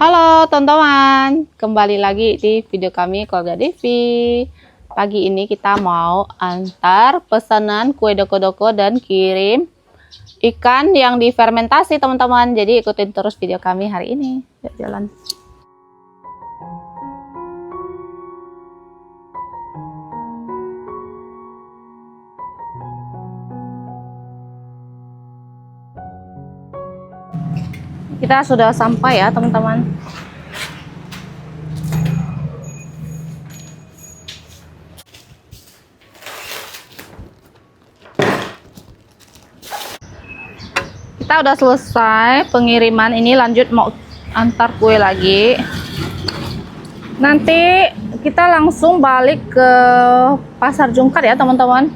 Halo teman-teman, kembali lagi di video kami Keluarga Devi. Pagi ini kita mau antar pesanan kue doko-doko dan kirim ikan yang difermentasi teman-teman. Jadi ikutin terus video kami hari ini. Yuk jalan. Kita sudah sampai ya teman-teman. Kita udah selesai pengiriman, ini lanjut mau antar kue lagi. Nanti kita langsung balik ke Pasar Jungkat ya teman-teman.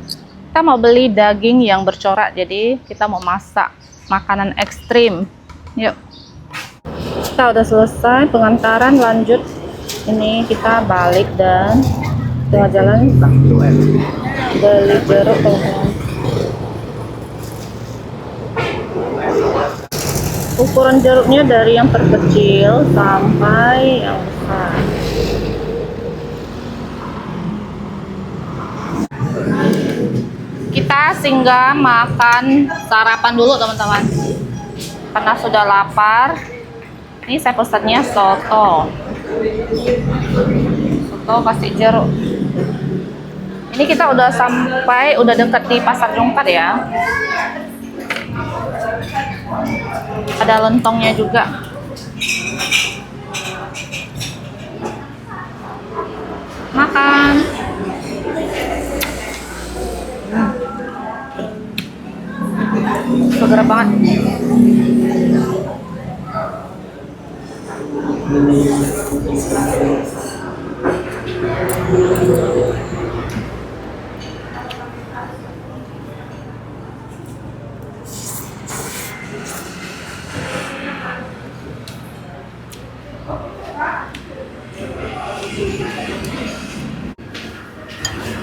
Kita mau beli daging yang bercorak, jadi kita mau masak makanan ekstrim. Yuk. Kita udah selesai pengantaran, lanjut ini kita balik dan tengah jalan beli jeruk teman-teman. Ukuran jeruknya dari yang terkecil sampai yang besar. Kita singgah makan sarapan dulu teman-teman, karena sudah lapar. Ini saya pesannya soto kasih jeruk. Ini kita udah sampai, udah dekat di Pasar Jungkat ya. Ada lontongnya juga. Makan. Segar banget.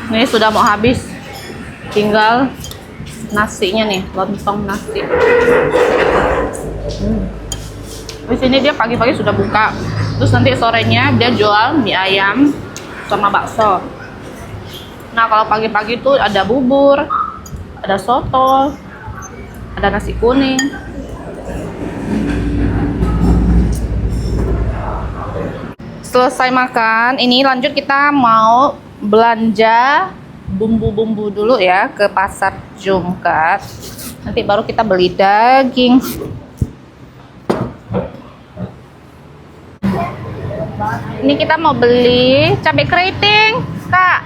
Ini sudah mau habis, tinggal nasinya nih, lontong nasi. Di sini dia pagi-pagi sudah buka, terus nanti sorenya dia jual mie ayam sama bakso. Nah kalau pagi-pagi tuh ada bubur, ada soto, ada nasi kuning. Selesai makan, ini lanjut kita mau belanja bumbu-bumbu dulu ya ke Pasar Jungkat. Nanti baru kita beli daging. Ini kita mau beli cabai keriting, Kak.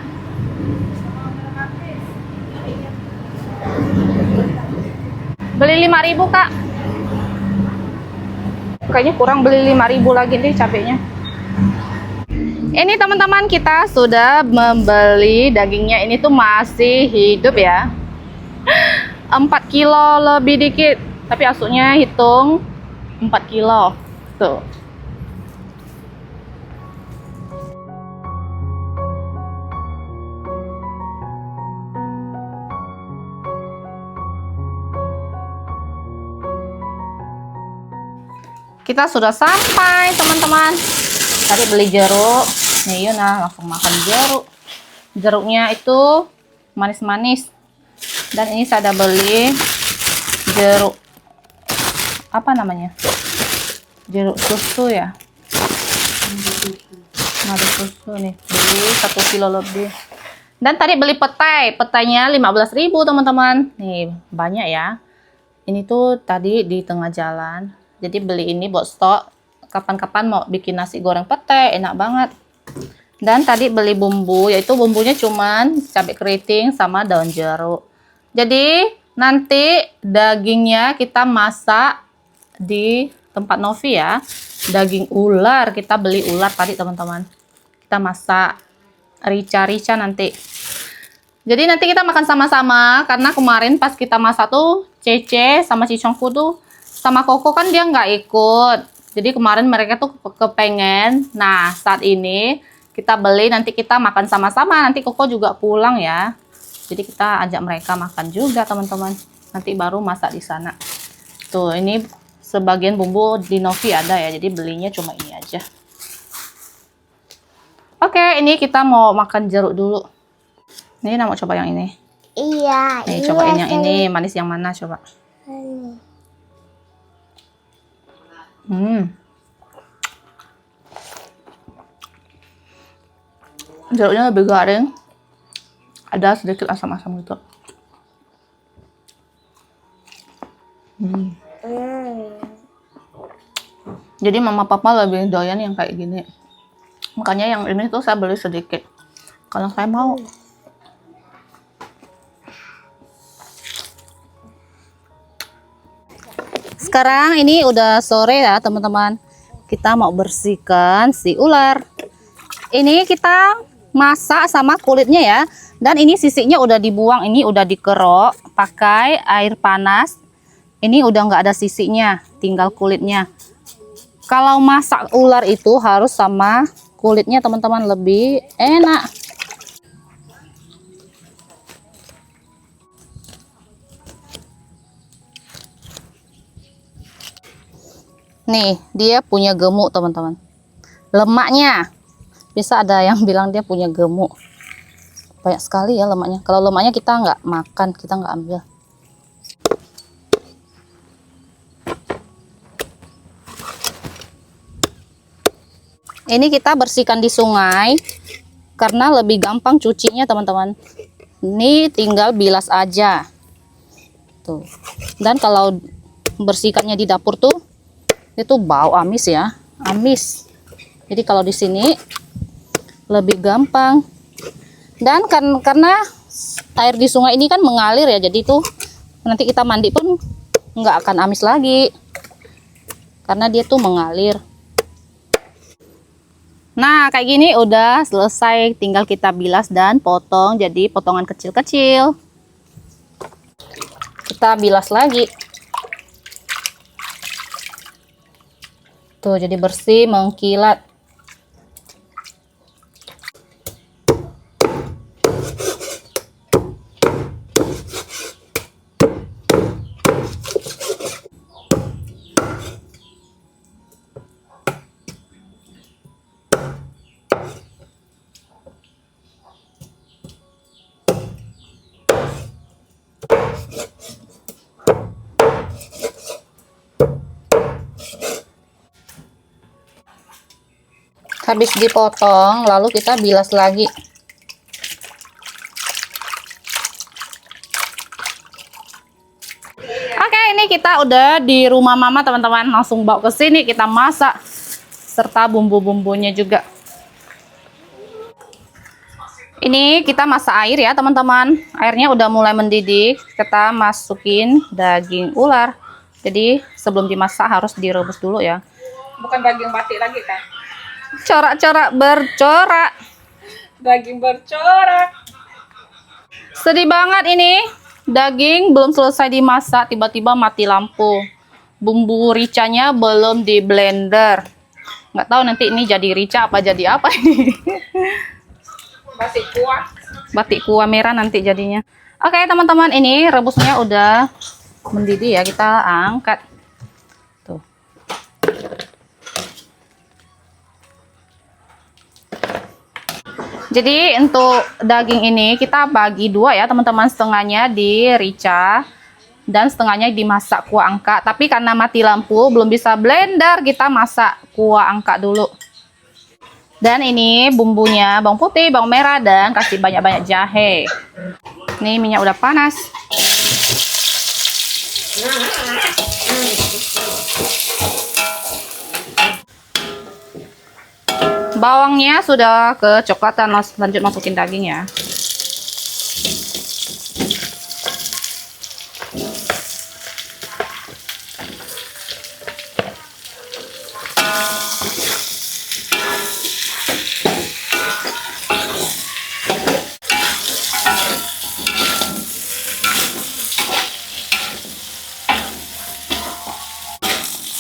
Beli 5.000, Kak. Kayaknya kurang, beli 5.000 lagi nih cabainya. Ini teman-teman, kita sudah membeli dagingnya. Ini tuh masih hidup ya. 4 kilo lebih dikit, tapi asuknya hitung 4 kilo. Tuh. Kita sudah sampai teman-teman. Tadi beli jeruk. Nih Yuna langsung makan jeruk. Jeruknya itu manis-manis. Dan ini saya ada beli jeruk, apa namanya? Jeruk susu ya. Madu susu nih. Beli 1 kilo lebih. Dan tadi beli petai. Petainya 15.000 teman-teman. Nih banyak ya. Ini tuh tadi di tengah jalan. Jadi beli ini buat stok, kapan-kapan mau bikin nasi goreng petai, enak banget. Dan tadi beli bumbu, yaitu bumbunya cuman cabai keriting sama daun jeruk. Jadi nanti dagingnya kita masak di tempat Novi ya. Daging ular, kita beli ular tadi teman-teman. Kita masak rica-rica nanti. Jadi nanti kita makan sama-sama, karena kemarin pas kita masak tuh Cece sama Cicongku tuh sama Koko kan dia nggak ikut. Jadi kemarin mereka tuh kepengen. Nah saat ini kita beli, nanti kita makan sama-sama. Nanti Koko juga pulang ya. Jadi kita ajak mereka makan juga teman-teman. Nanti baru masak di sana. Tuh ini sebagian bumbu di Novi ada ya, jadi belinya cuma ini aja. Oke, ini kita mau makan jeruk dulu. Nih, mau coba yang ini. Iya. Nih, cobain yang ini. Manis yang mana coba? Jeruknya lebih garing. Ada sedikit asam-asam gitu. Jadi mama papa lebih doyan yang kayak gini. Makanya yang ini tuh saya beli sedikit. Kalau saya mau. Sekarang ini udah sore ya teman-teman. Kita mau bersihkan si ular. Ini kita masak sama kulitnya ya. Dan ini sisinya udah dibuang. Ini udah dikerok pakai air panas. Ini udah nggak ada sisinya, tinggal kulitnya. Kalau masak ular itu harus sama kulitnya teman-teman, lebih enak. Nih, dia punya gemuk teman-teman. Lemaknya, bisa ada yang bilang dia punya gemuk. Banyak sekali ya lemaknya. Kalau lemaknya kita nggak makan, kita nggak ambil. Ini kita bersihkan di sungai karena lebih gampang cucinya teman-teman. Ini tinggal bilas aja. Tuh. Dan kalau bersihkannya di dapur tuh itu bau amis ya, amis. Jadi kalau di sini lebih gampang. Dan karena air di sungai ini kan mengalir ya, jadi tuh nanti kita mandi pun nggak akan amis lagi. Karena dia tuh mengalir. Nah, kayak gini udah selesai, tinggal kita bilas dan potong jadi potongan kecil-kecil. Kita bilas lagi. Tuh, jadi bersih, mengkilat. Habis dipotong, lalu kita bilas lagi. Oke, ini kita udah di rumah mama teman-teman, langsung bawa ke sini kita masak serta bumbu-bumbunya juga. Ini kita masak air ya teman-teman. Airnya udah mulai mendidih, kita masukin daging ular. Jadi sebelum dimasak harus direbus dulu ya. Bukan daging batik lagi kan? Corak-corak bercorak. Daging bercorak. Sedih banget ini. Daging belum selesai dimasak, tiba-tiba mati lampu. Bumbu ricanya belum di blender. Nggak tahu nanti ini jadi rica apa jadi apa ini. Batik kuah. Batik kuah merah nanti jadinya. Oke teman-teman, ini rebusnya udah mendidih ya. Kita angkat. Tuh. Jadi untuk daging ini kita bagi dua ya teman-teman, setengahnya di rica dan setengahnya dimasak kuah angka. Tapi karena mati lampu belum bisa blender, kita masak kuah angka dulu. Dan ini bumbunya bawang putih, bawang merah, dan kasih banyak-banyak jahe. Nih minyak udah panas. Bawangnya sudah kecoklatan, lanjut masukin daging ya.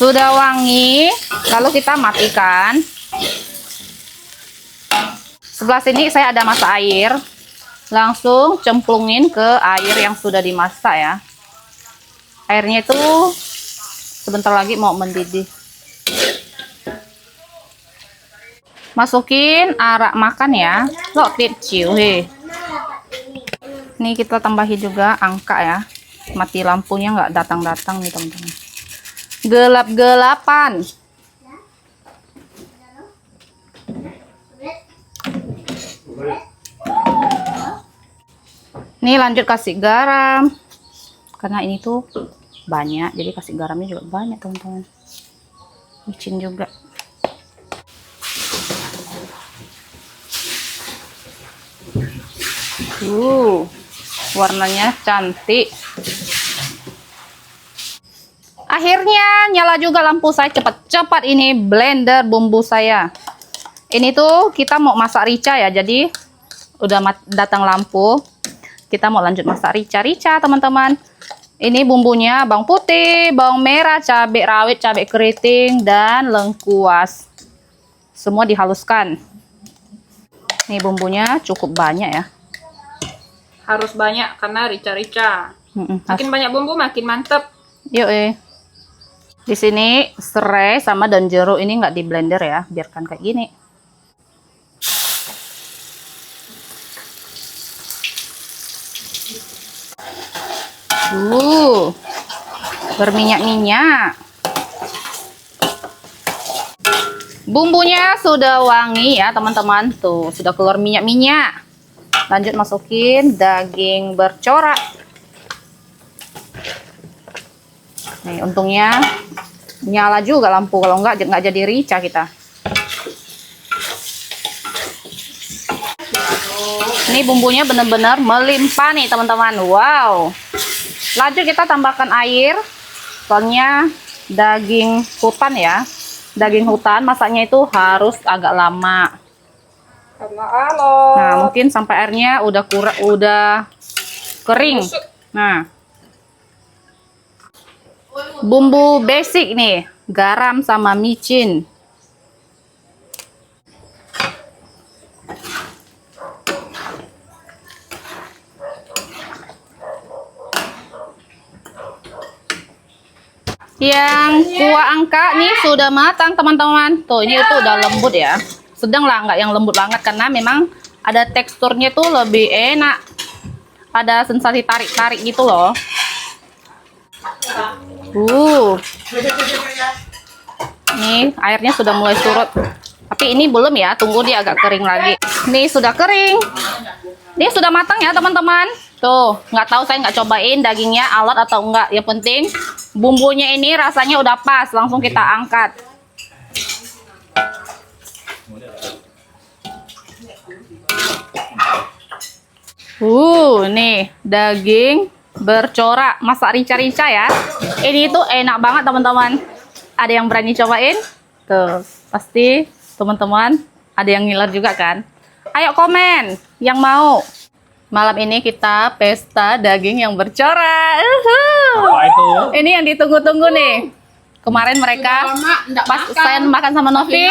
Sudah wangi, lalu kita matikan. Sebelah sini saya ada masak air, langsung cemplungin ke air yang sudah dimasak ya. Airnya itu Sebentar lagi mau mendidih. Masukin arak makan ya. Lo kecil he. Nih kita tambahin juga angka ya. Mati lampunya nggak datang-datang nih teman-teman. Gelap-gelapan. Nih lanjut kasih garam. Karena ini tuh banyak, jadi kasih garamnya juga banyak teman-teman. Micin juga. Warnanya cantik. Akhirnya nyala juga lampu saya. Cepat-cepat ini blender bumbu saya. Ini tuh kita mau masak rica ya, jadi udah datang lampu. Kita mau lanjut masak rica teman-teman. Ini bumbunya bawang putih, bawang merah, cabai rawit, cabai keriting, dan lengkuas. Semua dihaluskan. Ini bumbunya cukup banyak ya. Harus banyak karena rica-rica. Makin banyak bumbu makin mantep. Yuk Di sini serai sama daun jeruk ini nggak di blender ya, biarkan kayak gini. Berminyak-minyak. Bumbunya sudah wangi ya teman-teman. Tuh, sudah keluar minyak-minyak. Lanjut masukin daging bercorak. Nih, untungnya nyala juga lampu. Kalau nggak jadi rica kita. Ini bumbunya benar-benar melimpah nih teman-teman. Wow. Lanjut kita tambahkan air. Soalnya daging hutan ya. Daging hutan masaknya itu harus agak lama. Karena alot. Nah, mungkin sampai airnya udah kering. Nah. Bumbu basic nih, garam sama micin. Yang kuah angka nih sudah matang teman-teman. Tuh ini itu udah lembut ya. Sedang lah, nggak yang lembut banget karena memang ada teksturnya tuh lebih enak. Ada sensasi tarik-tarik gitu loh. Nih airnya sudah mulai surut. Tapi ini belum ya, tunggu dia agak kering lagi. Nih sudah kering. Dia sudah matang ya teman-teman. Tuh, nggak tahu saya nggak cobain dagingnya alot atau enggak. Yang penting bumbunya ini rasanya udah pas. Langsung kita angkat. Nih daging bercorak masak rica-rica ya. Ini tuh enak banget teman-teman. Ada yang berani cobain? Tuh, pasti teman-teman ada yang ngiler juga kan? Ayo komen yang mau. Malam ini kita pesta daging yang bercorak. Apa itu? Ini yang ditunggu-tunggu nih. Kemarin mereka pas saya makan sama Novi,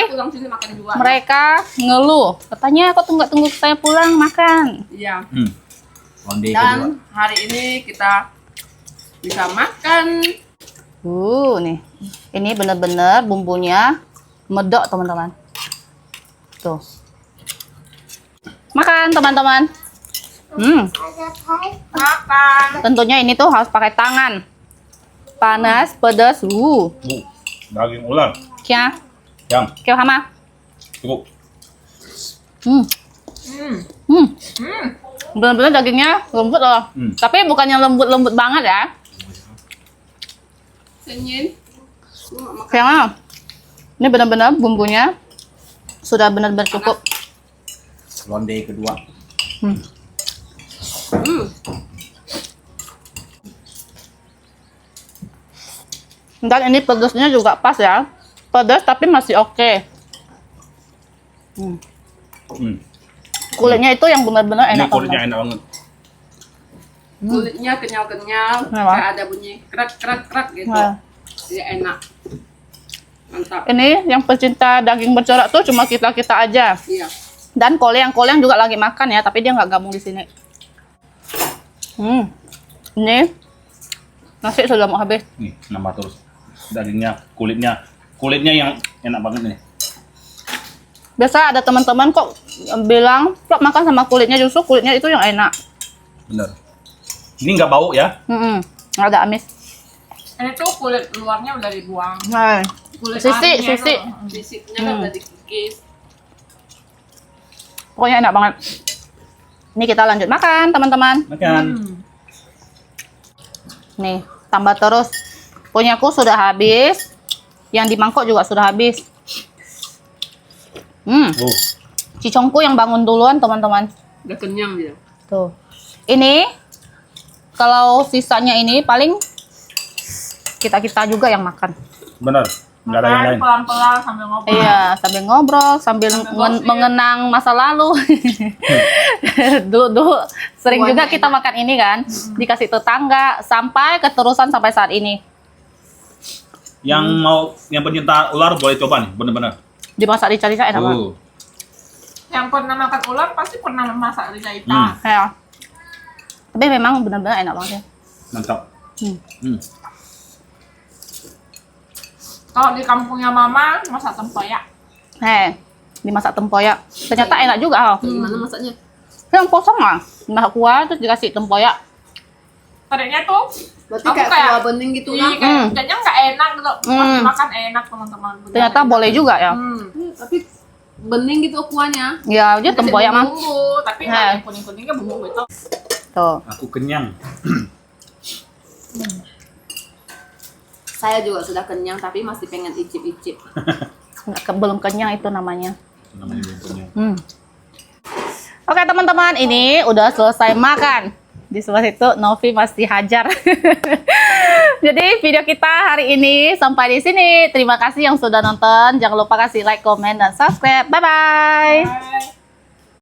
mereka ngeluh. Katanya kok tunggu saya pulang makan. Iya. Ronde Dan kedua. hari ini kita bisa makan. Nih. Ini bener-bener bumbunya medok teman-teman. Tuh. Makan teman-teman. Makan. Tentunya ini tuh harus pakai tangan. Panas, pedas. Daging ular. Kya, Yang kya hama. cukup. Bener-bener dagingnya lembut loh. Tapi bukannya lembut-lembut banget ya. Senyin. Kayaknya ini benar-benar bumbunya sudah benar-benar cukup. Ronde kedua. Dan ini pedasnya juga pas ya. Pedas tapi masih oke. Kulitnya itu yang benar-benar Ini enak. kulitnya enak banget. Kulitnya kenyal-kenyal, Memang. kayak ada bunyi krek gitu. Nah. Jadi enak. Mantap. Ini yang pecinta daging bercorak tuh cuma kita-kita aja. Iya. Dan koleng juga lagi makan ya, tapi dia nggak gabung di sini. Ini nasi sudah mau habis. Nih, nambah terus. Dagingnya, kulitnya yang enak banget nih. Biasa ada teman-teman kok bilang kok makan sama kulitnya, justru kulitnya itu yang enak. Bener. Ini nggak bau ya? Nggak ada amis. Ini tuh kulit luarnya udah dibuang. Nah, Kulit sisi, hatinya sisi. tuh, sisiknya kan udah dikikis. Pokoknya enak banget. Ini kita lanjut makan, teman-teman. Makan. Nih, tambah terus. Punyaku sudah habis. Yang di mangkok juga sudah habis. Oh, Cicongku yang bangun duluan, teman-teman. Udah kenyang dia. Tuh. Ini kalau sisanya ini paling kita juga yang makan. bener. Nggak ada yang lain. Pelan-pelan sambil ngobrol. Iya, sambil ngobrol, sambil gosip. mengenang masa lalu. Dulu sering juga kita makan ini kan, dikasih tetangga sampai keterusan sampai saat ini. Yang pencinta ular boleh coba nih, bener-bener. Dimasak rica-rica enak banget. Yang pernah makan ular pasti pernah memasak rica-rica. Ya. Tapi memang benar-benar enak banget ya. Mantap. Kalau di kampungnya Mama masak tempoyak. Dimasak tempoyak. Ternyata enak juga. Gimana masaknya? Yang kosong lah. Masak kuah terus dikasih tempoyak. Tadinya tuh Berarti aku kayak kuah bening gitu iya, kan? kayaknya nggak enak gitu. Pas dimakan enak teman-teman. Bener. Ternyata boleh juga ya. Tapi bening gitu kuahnya. Ya, dia tempoyak mah. Bumbu, tapi nggak yang kuning-kuningnya bumbu itu. Tuh. Aku kenyang. Saya juga sudah kenyang tapi masih pengen icip-icip. Belum kenyang itu namanya. Namanya belum kenyang. Oke teman-teman, ini udah selesai makan. Di sebelah situ Novi masih hajar. Jadi video kita hari ini sampai di sini. Terima kasih yang sudah nonton. Jangan lupa kasih like, comment, dan subscribe. Bye-bye. Bye.